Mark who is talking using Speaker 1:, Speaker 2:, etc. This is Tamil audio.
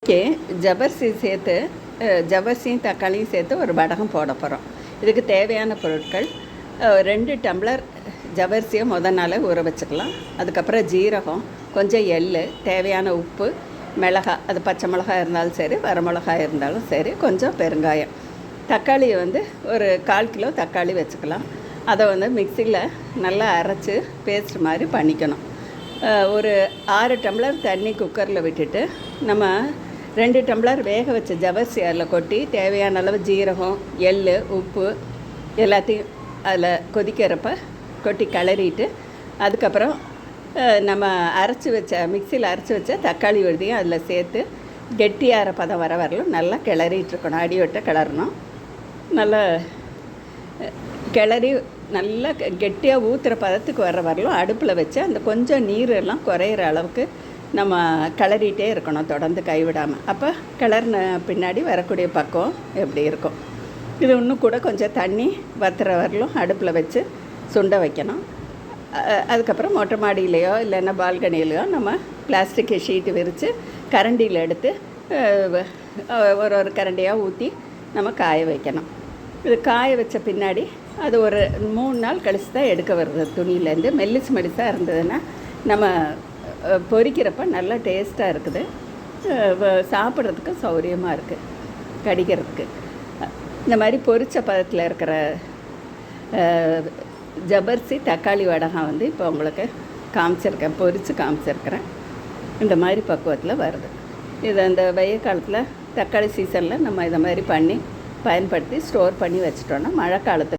Speaker 1: இன்றைக்கி ஜவ்வரிசி சேர்த்து ஜவ்வரிசியும் தக்காளியும் சேர்த்து ஒரு வடகம் போட போகிறோம். இதுக்கு தேவையான பொருட்கள் 2 டம்ளர் ஜவ்வரிசியை நாள் ஊற வச்சுக்கலாம். அதுக்கப்புறம் ஜீரகம், கொஞ்சம் எள், தேவையான உப்பு, மிளகாய், அது பச்சை மிளகாய் இருந்தாலும் சரி, வரமிளகாய் இருந்தாலும் சரி, கொஞ்சம் பெருங்காயம். தக்காளியை ஒரு 1/4 கிலோ தக்காளி வச்சுக்கலாம். அதை மிக்சியில் நல்லா அரைச்சி பேஸ்ட் மாதிரி பண்ணிக்கணும். ஒரு 6 டம்ளர் தண்ணி குக்கரில் விட்டுட்டு நம்ம 2 டம்ளர் வேக வச்ச ஜவ்வரிசி அதில் கொட்டி தேவையான அளவு ஜீரகம், எள், உப்பு எல்லாத்தையும் அதில் கொதிக்கிறப்ப கொட்டி கிளறிட்டு, அதுக்கப்புறம் நம்ம மிக்சியில் அரைச்சி வச்ச தக்காளி விழுதியும் அதில் சேர்த்து கெட்டியார பதம் வரலும் நல்லா கிளறிட்டுருக்கணும். அடிவட்ட கிளறணும். நல்லா கிளறி நல்லா கெட்டியாக ஊற்றுற பதத்துக்கு வரலும் அடுப்பில் வச்சு அந்த கொஞ்சம் நீர் எல்லாம் குறையிற அளவுக்கு நம்ம கிளறிட்டே இருக்கணும், தொடர்ந்து கைவிடாமல். அப்போ கிளறின பின்னாடி வரக்கூடிய பக்கம் எப்படி இருக்கும். இது இன்னும் கூட கொஞ்சம் தண்ணி வத்துற வரலும் அடுப்பில் வச்சு சுண்ட வைக்கணும். அதுக்கப்புறம் மொட்டை மாடியிலையோ இல்லைன்னா பால்கனிலையோ நம்ம பிளாஸ்டிக் ஷீட்டு விரித்து கரண்டியில் எடுத்து ஒரு கரண்டியாக ஊற்றி நம்ம காய வைக்கணும். இது காய வச்ச பின்னாடி அது ஒரு 3 நாள் கழித்து தான் எடுக்க வருது துணியிலேருந்து. மெல்லிசாக இருந்ததுன்னா நம்ம பொரிக்கிறப்ப நல்லா டேஸ்ட்டாக இருக்குது, சாப்பிட்றதுக்கு சௌகரியமாக இருக்குது, கடிக்கிறதுக்கு. இந்த மாதிரி பொரிச்ச பதத்தில் இருக்கிற ஜவ்வரிசி தக்காளி வடகம் இப்போ உங்களுக்கு காமிச்சிருக்கேன், பொரித்து காமிச்சிருக்கிறேன். இந்த மாதிரி பக்குவத்தில் வருது. இது அந்த வெயில் காலத்தில் தக்காளி சீசனில் நம்ம இதை மாதிரி பண்ணி பயன்படுத்தி ஸ்டோர் பண்ணி வச்சிட்டோன்னா மழை காலத்துக்கு